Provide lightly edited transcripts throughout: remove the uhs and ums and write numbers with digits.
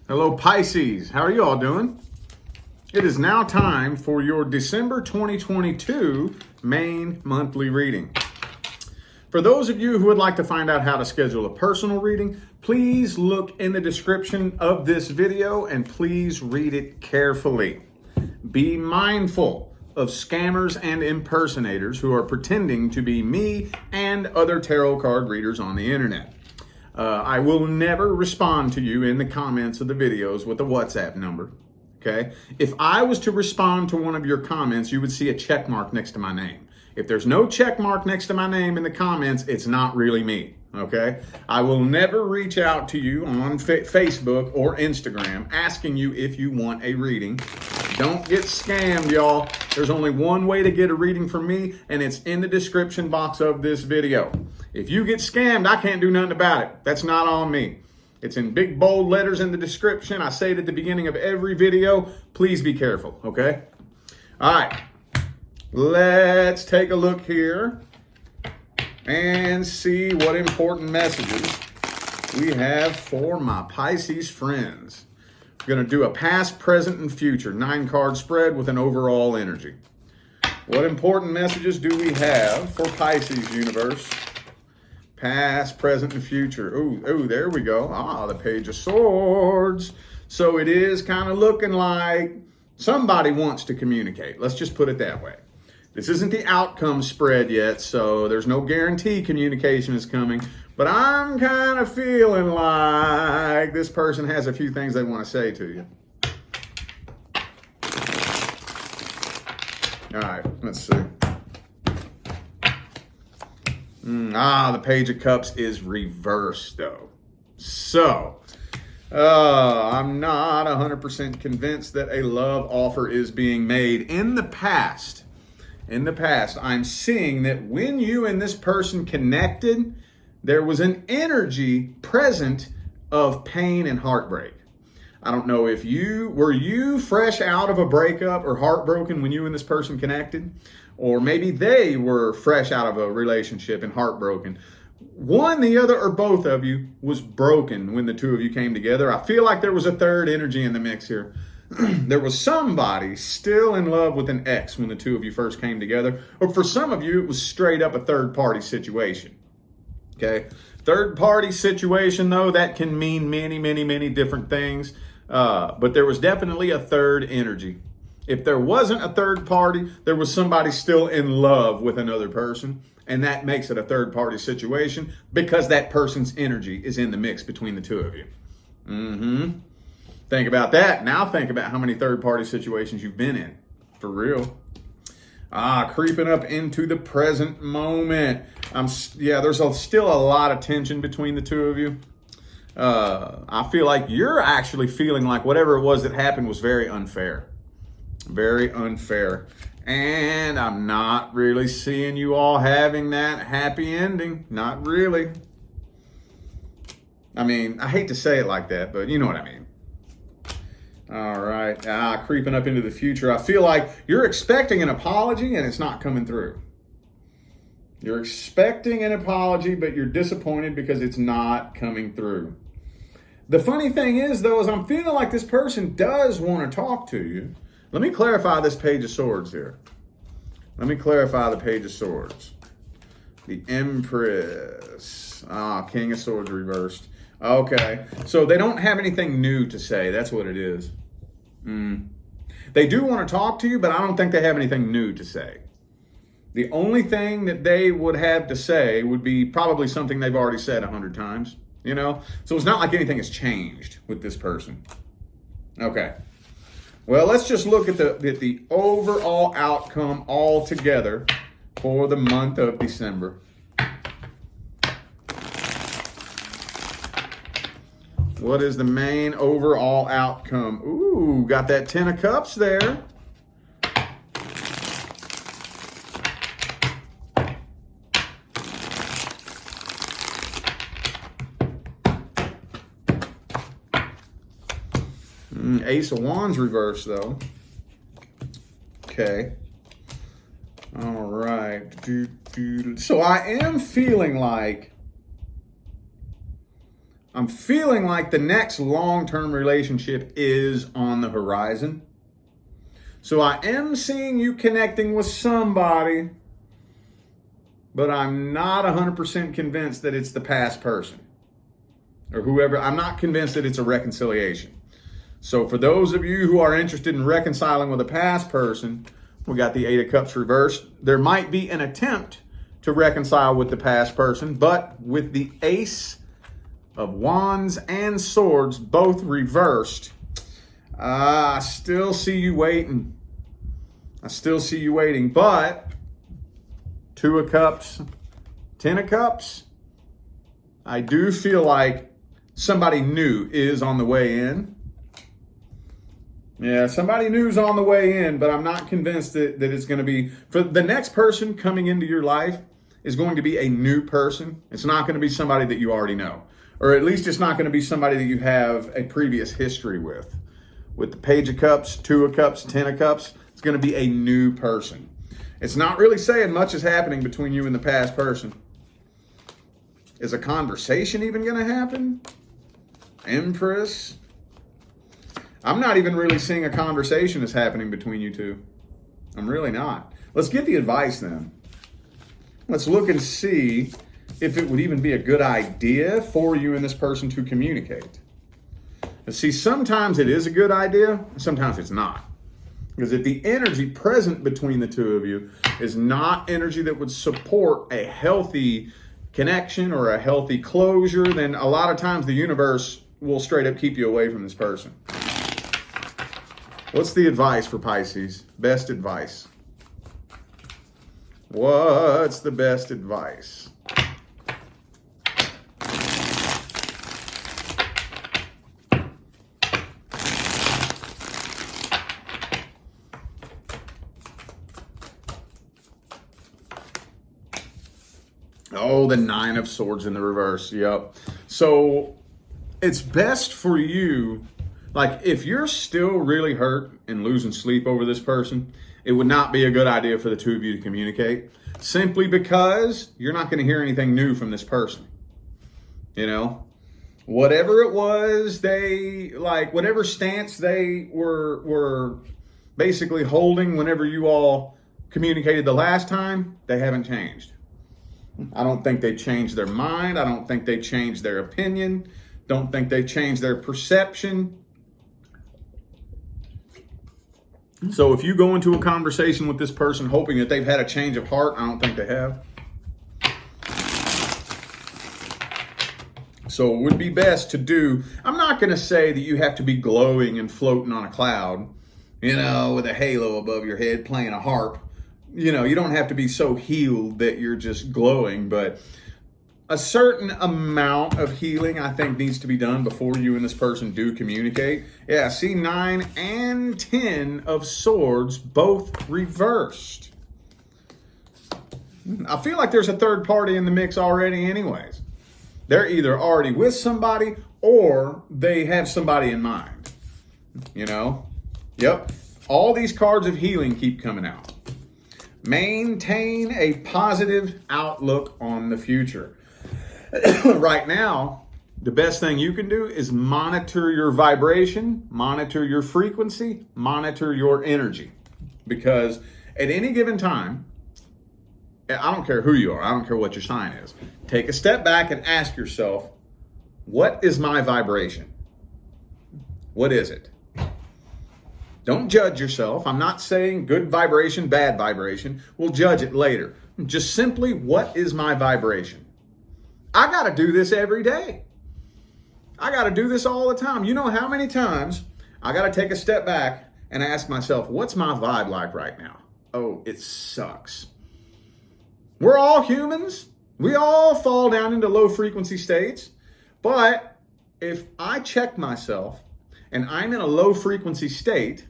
Hello, Pisces. How are you all doing? It is now time for your December 2022 main monthly reading. For those of you who would like to find out how to schedule a personal reading, please look in the description of this video and please read it carefully. Be mindful of scammers and impersonators who are pretending to be me and other tarot card readers on the internet. I will never respond to you in the comments of the videos with a WhatsApp number, okay? If I was to respond to one of your comments, you would see a check mark next to my name. If there's no check mark next to my name in the comments, it's not really me, okay? I will never reach out to you on Facebook or Instagram asking you if you want a reading. Don't get scammed, y'all. There's only one way to get a reading from me, and it's in the description box of this video. If you get scammed, I can't do nothing about it. That's not on me. It's in big bold letters in the description. I say it at the beginning of every video. Please be careful, okay? All right. Let's take a look here and see what important messages we have for my Pisces friends. We're going to do a past, present, and future 9-card spread with an overall energy. What important messages do we have for Pisces universe? Past, present, and future. Ooh, there we go. The Page of Swords. So it is kind of looking like somebody wants to communicate. Let's just put it that way. This isn't the outcome spread yet, so there's no guarantee communication is coming. But I'm kind of feeling like this person has a few things they want to say to you. All right, let's see. The Page of Cups is reversed, though. So, I'm not 100% convinced that a love offer is being made. In the past, I'm seeing that when you and this person connected, there was an energy present of pain and heartbreak. I don't know if were you fresh out of a breakup or heartbroken when you and this person connected? Or maybe they were fresh out of a relationship and heartbroken. One, the other, or both of you was broken when the two of you came together. I feel like there was a third energy in the mix here. There was somebody still in love with an ex when the two of you first came together. Or for some of you, it was straight up a third-party situation. Okay? Third-party situation, though, that can mean many, many, many different things. But there was definitely a third energy. If there wasn't a third party, there was somebody still in love with another person. And that makes it a third party situation because that person's energy is in the mix between the two of you. Think about that. Now think about how many third party situations you've been in. For real. Creeping up into the present moment. There's still a lot of tension between the two of you. I feel like you're actually feeling like whatever it was that happened was very unfair. Very unfair. And I'm not really seeing you all having that happy ending. Not really. I mean, I hate to say it like that, but you know what I mean. All right. Creeping up into the future. I feel like you're expecting an apology and it's not coming through. You're expecting an apology, but you're disappointed because it's not coming through. The funny thing is, though, is I'm feeling like this person does want to talk to you. Let me clarify this Page of Swords here. Let me clarify the Page of Swords. The Empress. King of Swords reversed. Okay. So they don't have anything new to say. That's what it is. They do want to talk to you, but I don't think they have anything new to say. The only thing that they would have to say would be probably something they've already said 100 times. You know? So it's not like anything has changed with this person. Okay. Well, let's just look at the overall outcome altogether for the month of December. What is the main overall outcome? Ooh, got that 10 of Cups there. Ace of Wands reversed, though. Okay. All right. So I am feeling like I'm feeling like the next long-term relationship is on the horizon. So I am seeing you connecting with somebody, but I'm not 100% convinced that it's the past person or whoever. I'm not convinced that it's a reconciliation. So for those of you who are interested in reconciling with a past person, we got the Eight of Cups reversed. There might be an attempt to reconcile with the past person, but with the Ace of Wands and Swords both reversed, I still see you waiting. But Two of Cups, Ten of Cups, I do feel like somebody new is on the way in. Yeah, somebody new is on the way in, but I'm not convinced that it's going to be, for the next person coming into your life is going to be a new person. It's not going to be somebody that you already know, or at least it's not going to be somebody that you have a previous history with. With the Page of Cups, Two of Cups, Ten of Cups, it's going to be a new person. It's not really saying much is happening between you and the past person. Is a conversation even going to happen? Empress. I'm not even really seeing a conversation is happening between you two. I'm really not. Let's get the advice then. Let's look and see if it would even be a good idea for you and this person to communicate. And see, sometimes it is a good idea, sometimes it's not. Because if the energy present between the two of you is not energy that would support a healthy connection or a healthy closure, then a lot of times the universe will straight up keep you away from this person. What's the advice for Pisces? Best advice. What's the best advice? Oh, the Nine of Swords in the reverse. Yep. So it's best for you, like if you're still really hurt and losing sleep over this person, it would not be a good idea for the two of you to communicate, simply because you're not going to hear anything new from this person. You know, whatever it was, whatever stance they were basically holding whenever you all communicated the last time, they haven't changed. I don't think they changed their mind. I don't think they changed their opinion. Don't think they changed their perception. So if you go into a conversation with this person hoping that they've had a change of heart, I don't think they have. So it would be best to do, I'm not going to say that you have to be glowing and floating on a cloud, you know, with a halo above your head playing a harp. You know, you don't have to be so healed that you're just glowing, but a certain amount of healing, I think, needs to be done before you and this person do communicate. Yeah, see, 9 and 10 of Swords, both reversed. I feel like there's a third party in the mix already anyways. They're either already with somebody or they have somebody in mind. You know? Yep. All these cards of healing keep coming out. Maintain a positive outlook on the future. Right now, the best thing you can do is monitor your vibration, monitor your frequency, monitor your energy. Because at any given time, I don't care who you are, I don't care what your sign is, take a step back and ask yourself, what is my vibration? What is it? Don't judge yourself. I'm not saying good vibration, bad vibration. We'll judge it later. Just simply, what is my vibration? I got to do this every day. I got to do this all the time. You know how many times I got to take a step back and ask myself, what's my vibe like right now? Oh, it sucks. We're all humans. We all fall down into low frequency states. But if I check myself and I'm in a low frequency state,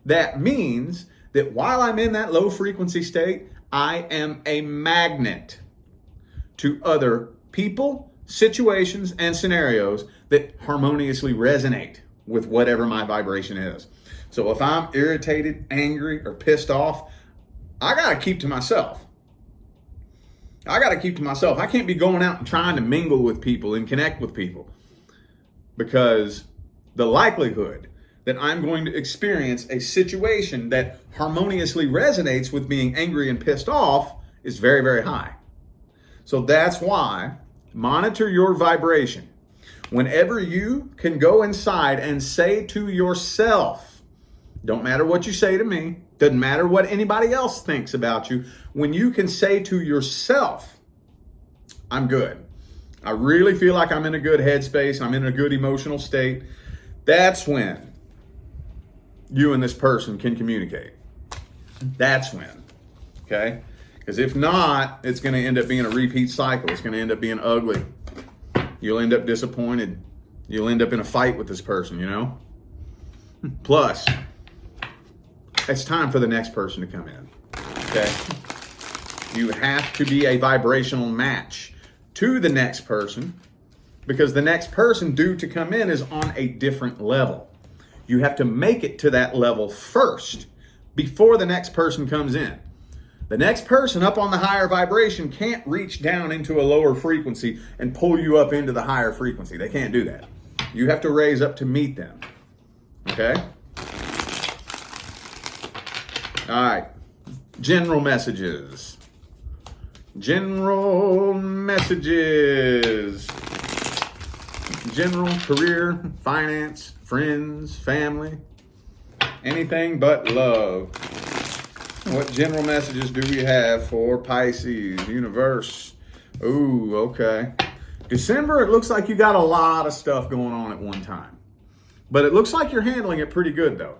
that means that while I'm in that low frequency state, I am a magnet to other people, situations, and scenarios that harmoniously resonate with whatever my vibration is. So if I'm irritated, angry, or pissed off, I got to keep to myself. I can't be going out and trying to mingle with people and connect with people. because the likelihood that I'm going to experience a situation that harmoniously resonates with being angry and pissed off is very, very high. So that's why monitor your vibration. Whenever you can go inside and say to yourself, don't matter what you say to me, doesn't matter what anybody else thinks about you, when you can say to yourself, I'm good. I really feel like I'm in a good headspace, I'm in a good emotional state, that's when you and this person can communicate. That's when, okay? Because if not, it's going to end up being a repeat cycle. It's going to end up being ugly. You'll end up disappointed. You'll end up in a fight with this person, you know? Plus, it's time for the next person to come in, okay? You have to be a vibrational match to the next person because the next person due to come in is on a different level. You have to make it to that level first before the next person comes in. The next person up on the higher vibration can't reach down into a lower frequency and pull you up into the higher frequency. They can't do that. You have to raise up to meet them. Okay? All right. General messages. General messages. General, career, finance, friends, family, anything but love. What general messages do we have for Pisces, universe? Ooh, okay. December, it looks like you got a lot of stuff going on at one time. But it looks like you're handling it pretty good, though.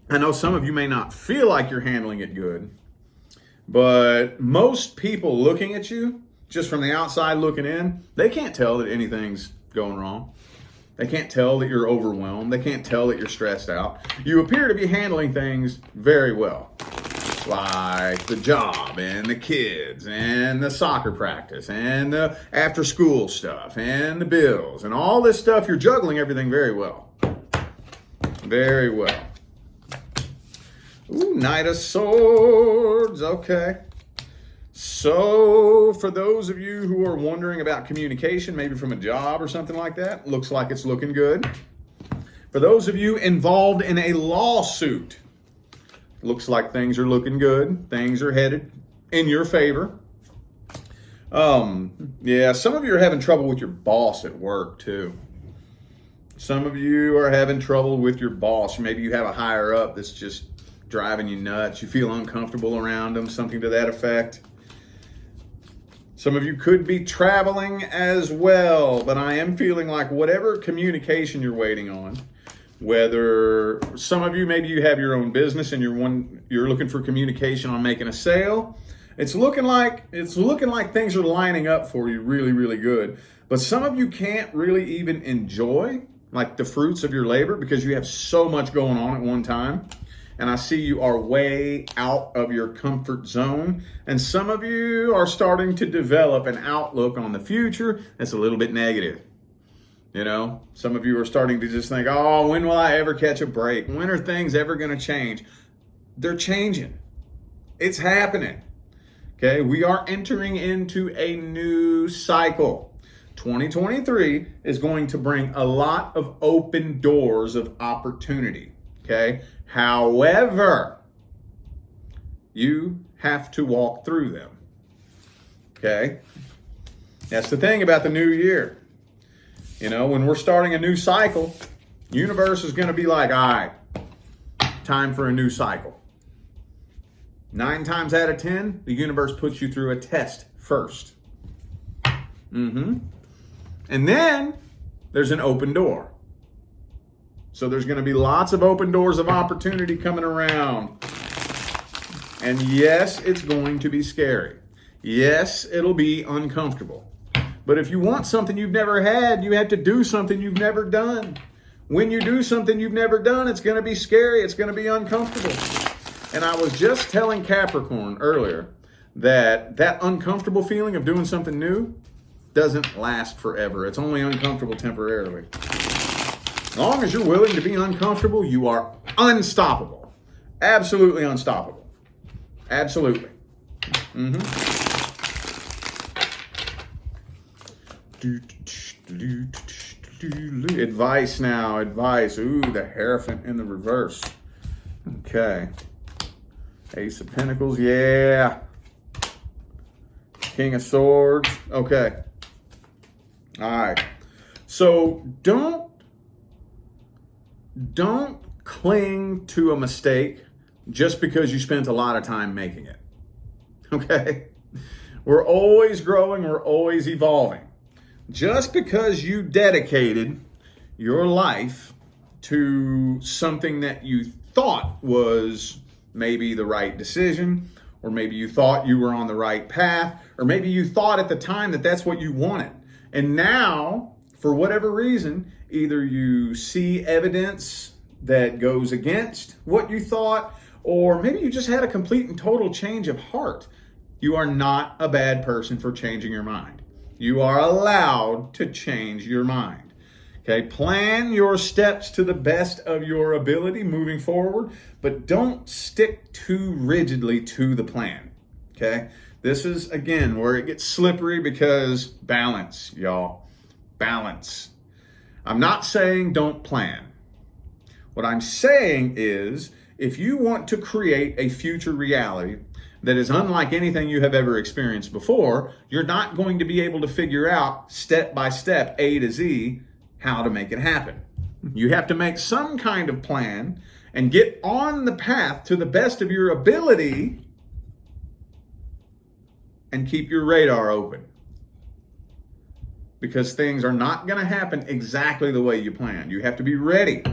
I know some of you may not feel like you're handling it good, but most people looking at you, just from the outside looking in, they can't tell that anything's going wrong. They can't tell that you're overwhelmed. They can't tell that you're stressed out. You appear to be handling things very well, like the job and the kids and the soccer practice and the after school stuff and the bills and all this stuff. You're juggling everything very well. Very well. Ooh, Knight of Swords. Okay. So for those of you who are wondering about communication, maybe from a job or something like that, looks like it's looking good. For those of you involved in a lawsuit, looks like things are looking good. Things are headed in your favor. Yeah, some of you are having trouble with your boss at work too. Some of you are having trouble with your boss. Maybe you have a higher up that's just driving you nuts. You feel uncomfortable around them, something to that effect. Some of you could be traveling as well, but I am feeling like whatever communication you're waiting on, whether some of you, maybe you have your own business and you're looking for communication on making a sale. It's looking like things are lining up for you really, really good. But some of you can't really even enjoy like the fruits of your labor because you have so much going on at one time. And I see you are way out of your comfort zone. And some of you are starting to develop an outlook on the future that's a little bit negative. You know, some of you are starting to just think, oh, when will I ever catch a break? When are things ever going to change? They're changing. It's happening. Okay, we are entering into a new cycle. 2023 is going to bring a lot of open doors of opportunity. Okay, however, you have to walk through them. Okay, that's the thing about the new year. You know, when we're starting a new cycle, universe is going to be like, all right, time for a new cycle. 9 times out of 10, the universe puts you through a test first. And then there's an open door. So there's going to be lots of open doors of opportunity coming around. And yes, it's going to be scary. Yes, it'll be uncomfortable. But if you want something you've never had, you have to do something you've never done. When you do something you've never done, it's going to be scary. It's going to be uncomfortable. And I was just telling Capricorn earlier that uncomfortable feeling of doing something new doesn't last forever. It's only uncomfortable temporarily. As long as you're willing to be uncomfortable, you are unstoppable. Absolutely unstoppable. Absolutely. Advice now, advice. Ooh, the Hierophant in the reverse. Okay. Ace of Pentacles, yeah. King of Swords, okay. All right. So don't cling to a mistake just because you spent a lot of time making it. Okay? We're always growing, we're always evolving. Just because you dedicated your life to something that you thought was maybe the right decision, or maybe you thought you were on the right path, or maybe you thought at the time that that's what you wanted. And now, for whatever reason, either you see evidence that goes against what you thought, or maybe you just had a complete and total change of heart. You are not a bad person for changing your mind. You are allowed to change your mind. Okay, plan your steps to the best of your ability moving forward, but don't stick too rigidly to the plan. Okay, this is, again, where it gets slippery because balance, y'all. Balance. I'm not saying don't plan. What I'm saying is, if you want to create a future reality that is unlike anything you have ever experienced before, you're not going to be able to figure out step by step, A to Z, how to make it happen. You have to make some kind of plan and get on the path to the best of your ability and keep your radar open. Because things are not going to happen exactly the way you planned. You have to be ready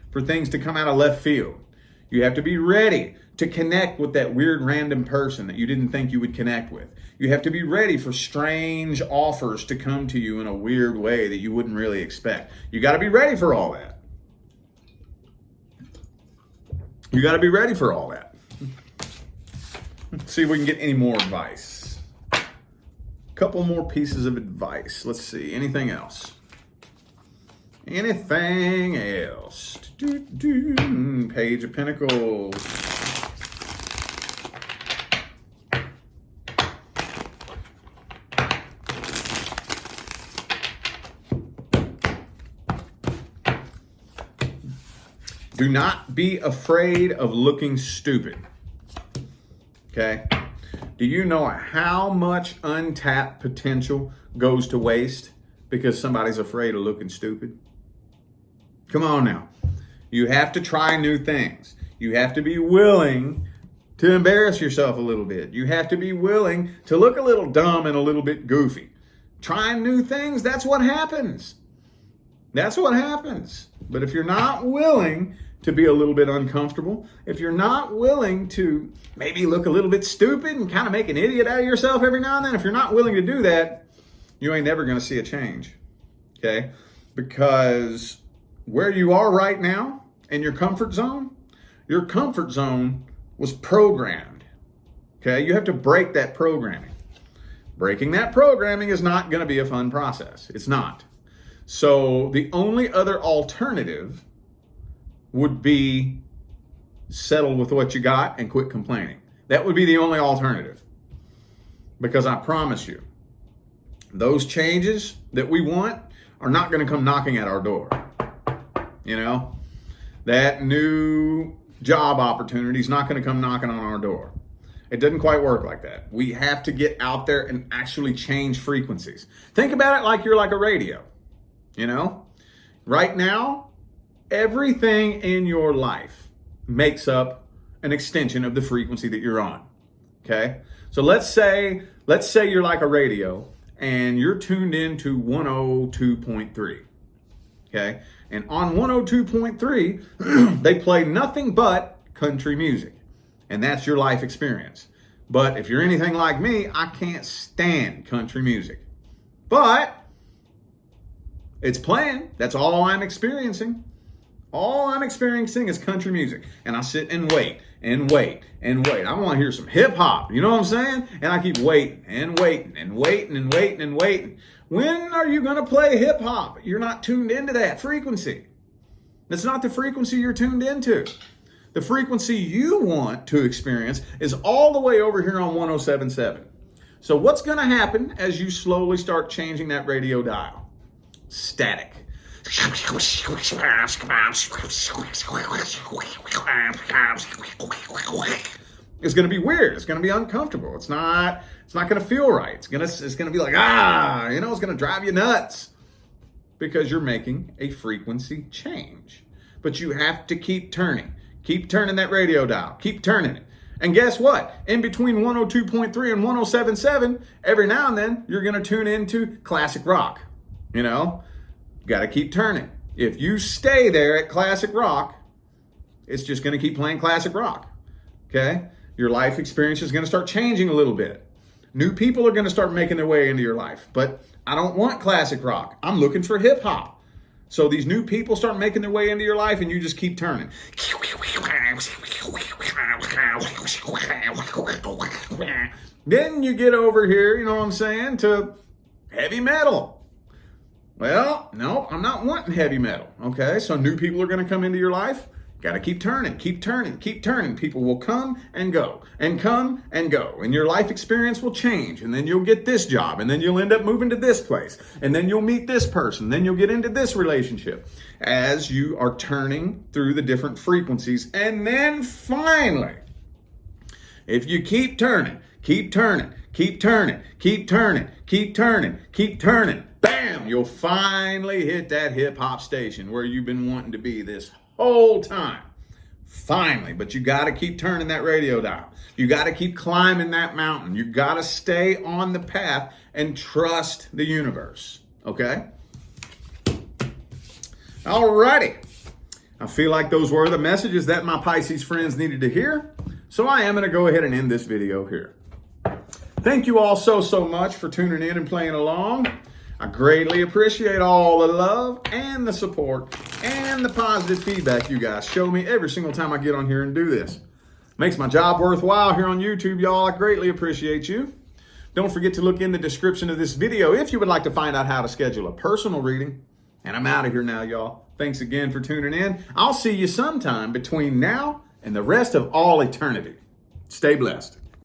for things to come out of left field. You have to be ready to connect with that weird random person that you didn't think you would connect with. You have to be ready for strange offers to come to you in a weird way that you wouldn't really expect. You got to be ready for all that. You got to be ready for all that. Let's see if we can get any more advice. A couple more pieces of advice. Let's see. Anything else? Anything else? Page of Pentacles. Do not be afraid of looking stupid. Okay? Do you know how much untapped potential goes to waste because somebody's afraid of looking stupid? Come on now. You have to try new things. You have to be willing to embarrass yourself a little bit. You have to be willing to look a little dumb and a little bit goofy. Trying new things, that's what happens. That's what happens. But if you're not willing to be a little bit uncomfortable, if you're not willing to maybe look a little bit stupid and kind of make an idiot out of yourself every now and then, if you're not willing to do that, you ain't never going to see a change. Okay? Because where you are right now in your comfort zone was programmed. Okay? You have to break that programming. Breaking that programming is not going to be a fun process. It's not. So the only other alternative would be settle with what you got and quit complaining. That would be the only alternative. Because I promise you, those changes that we want are not going to come knocking at our door. You know, that new job opportunity is not going to come knocking on our door. It doesn't quite work like that. We have to get out there and actually change frequencies. Think about it like you're like a radio. You know, right now, everything in your life makes up an extension of the frequency that you're on. Okay? So let's say you're like a radio and you're tuned in to 102.3. Okay? And on 102.3, they play nothing but country music. And that's your life experience. But if you're anything like me, I can't stand country music. But it's playing. That's all I'm experiencing. All I'm experiencing is country music. And I sit and wait and wait and wait. I want to hear some hip hop. You know what I'm saying? And I keep waiting and waiting and waiting and waiting and waiting. When are you going to play hip hop? You're not tuned into that frequency. That's not the frequency you're tuned into. The frequency you want to experience is all the way over here on 107.7. So what's going to happen as you slowly start changing that radio dial? Static. It's going to be weird. It's going to be uncomfortable. It's not going to feel right. It's going to be like, it's going to drive you nuts because you're making a frequency change. But you have to keep turning. Keep turning that radio dial. Keep turning it. And guess what? In between 102.3 and 107.7, every now and then, you're going to tune into classic rock. Got to keep turning. If you stay there at classic rock, it's just going to keep playing classic rock. Okay? Your life experience is going to start changing a little bit. New people are going to start making their way into your life. But I don't want classic rock. I'm looking for hip hop. So these new people start making their way into your life and you just keep turning. Then you get over here, to heavy metal. Well, no, I'm not wanting heavy metal. Okay, so new people are going to come into your life. Got to keep turning, keep turning, keep turning. People will come and go and come and go. And your life experience will change. And then you'll get this job. And then you'll end up moving to this place. And then you'll meet this person. Then you'll get into this relationship as you are turning through the different frequencies. And then finally, if you keep turning, keep turning, keep turning, keep turning, keep turning, keep turning, bam, you'll finally hit that hip hop station where you've been wanting to be this whole time. Finally, but you got to keep turning that radio dial. You got to keep climbing that mountain. You got to stay on the path and trust the universe. Okay? Alrighty. I feel like those were the messages that my Pisces friends needed to hear. So I am going to go ahead and end this video here. Thank you all so much for tuning in and playing along. I greatly appreciate all the love and the support and the positive feedback you guys show me every single time I get on here and do this. Makes my job worthwhile here on YouTube, y'all. I greatly appreciate you. Don't forget to look in the description of this video if you would like to find out how to schedule a personal reading. And I'm out of here now, y'all. Thanks again for tuning in. I'll see you sometime between now and the rest of all eternity. Stay blessed.